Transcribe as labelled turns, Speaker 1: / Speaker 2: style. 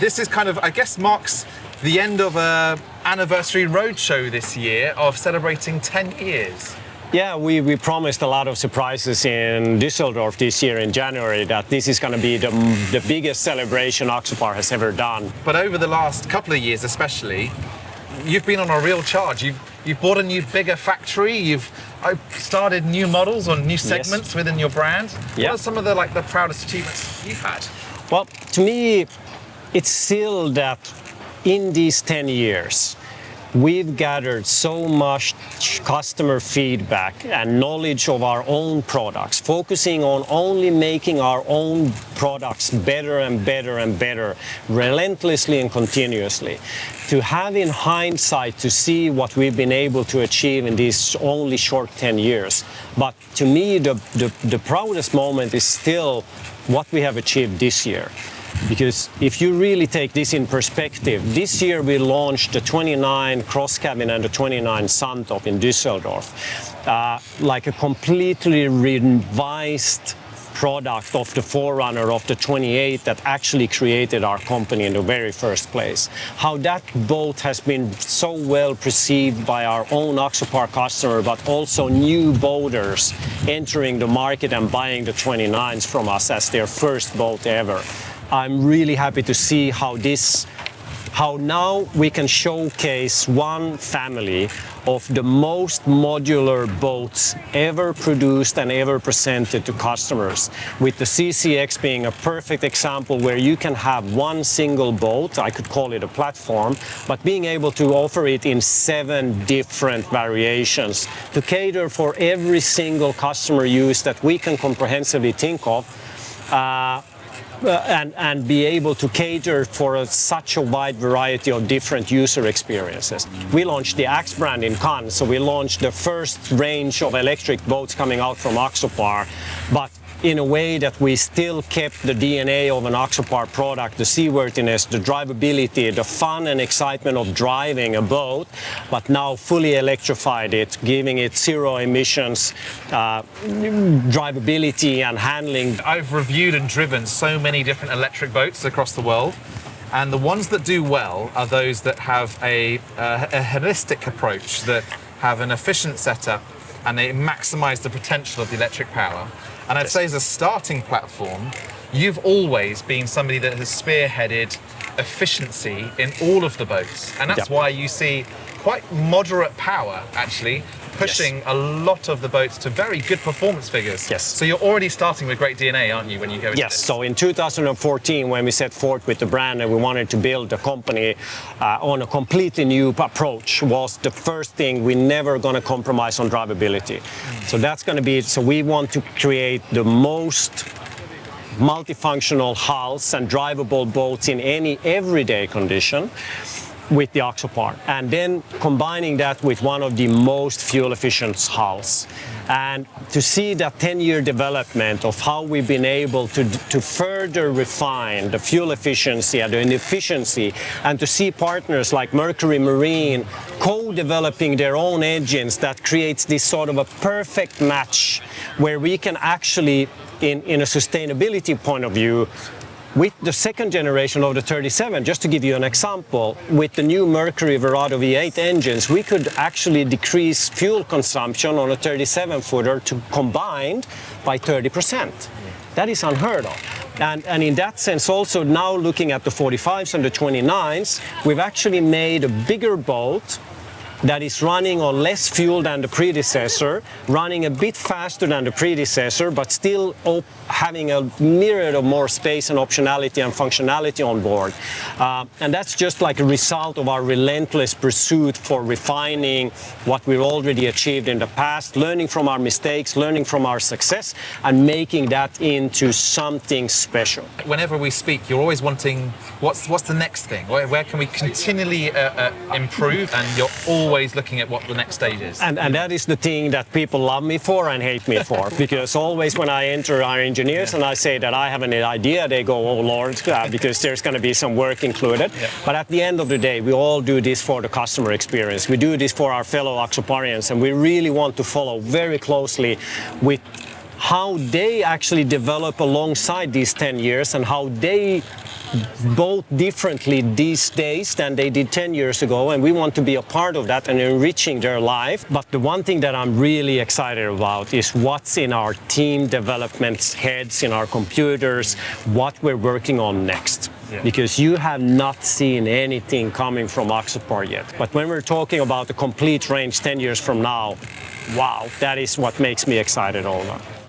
Speaker 1: This is kind of, I guess, marks the end of an anniversary roadshow this year of celebrating 10 years.
Speaker 2: Yeah, we promised a lot of surprises in Düsseldorf this year in January, that this is going to be the biggest celebration Axopar has ever done.
Speaker 1: But over the last couple of years especially, you've been on a real charge. You've bought a new bigger factory, you've started new models or new segments within your brand. What are some of the proudest achievements you've had?
Speaker 2: Well, to me, it's still that in these 10 years, we've gathered so much customer feedback and knowledge of our own products, focusing on only making our own products better and better and better, relentlessly and continuously. To have in hindsight to see what we've been able to achieve in these only short 10 years. But to me, the proudest moment is still what we have achieved this year. Because if you really take this in perspective, this year we launched the 29 cross cabin and the 29 Suntop in Düsseldorf, like a completely revised product of the forerunner of the 28 that actually created our company in the very first place. How that boat has been so well perceived by our own Axopar customer, but also new boaters entering the market and buying the 29s from us as their first boat ever. I'm really happy to see how now we can showcase one family of the most modular boats ever produced and ever presented to customers, with the CCX being a perfect example where you can have one single boat, I could call it a platform, but being able to offer it in 7 different variations to cater for every single customer use that we can comprehensively think of. And be able to cater for such a wide variety of different user experiences. We launched the Axe brand in Cannes, so we launched the first range of electric boats coming out from Axopar, but in a way that we still kept the DNA of an Axopar product, the seaworthiness, the drivability, the fun and excitement of driving a boat, but now fully electrified it, giving it 0 emissions, drivability and handling.
Speaker 1: I've reviewed and driven so many different electric boats across the world, and the ones that do well are those that have a holistic approach, that have an efficient setup, and they maximize the potential of the electric power. And I'd say as a starting platform, you've always been somebody that has spearheaded efficiency in all of the boats. And that's why you see quite moderate power, actually, pushing a lot of the boats to very good performance figures.
Speaker 2: Yes.
Speaker 1: So you're already starting with great DNA, aren't you, when you go into this?
Speaker 2: So in 2014, when we set forth with the brand and we wanted to build a company on a completely new approach, was the first thing, we're never going to compromise on drivability. So that's going to be, so we want to create the most multifunctional hulls and drivable boats in any everyday condition with the Axopar, and then combining that with one of the most fuel-efficient hulls. And to see that 10-year development of how we've been able to further refine the fuel efficiency and the efficiency, and to see partners like Mercury Marine co-developing their own engines, that creates this sort of a perfect match where we can actually, in a sustainability point of view, with the second generation of the 37, just to give you an example, with the new Mercury Verado V8 engines, we could actually decrease fuel consumption on a 37-footer to combined by 30%. That is unheard of. And in that sense, also now looking at the 45s and the 29s, we've actually made a bigger boat that is running on less fuel than the predecessor, running a bit faster than the predecessor, but still having a myriad of more space and optionality and functionality on board. And that's just like a result of our relentless pursuit for refining what we've already achieved in the past, learning from our mistakes, learning from our success, and making that into something special.
Speaker 1: Whenever we speak, you're always wanting, what's the next thing? Where can we continually improve? And you're always looking at what the next stage is.
Speaker 2: And that is the thing that people love me for and hate me for, because always when I enter our engineers and I say that I have an idea, they go, oh Lord, because there's going to be some work included. But at the end of the day, we all do this for the customer experience. We do this for our fellow Axoparians, and we really want to follow very closely with how they actually develop alongside these 10 years and how they boat differently these days than they did 10 years ago, and we want to be a part of that and enriching their life. But the one thing that I'm really excited about is what's in our team development's heads, in our computers, what we're working on next. Yeah. Because you have not seen anything coming from Axopar yet. But when we're talking about the complete range 10 years from now, wow, that is what makes me excited all the time.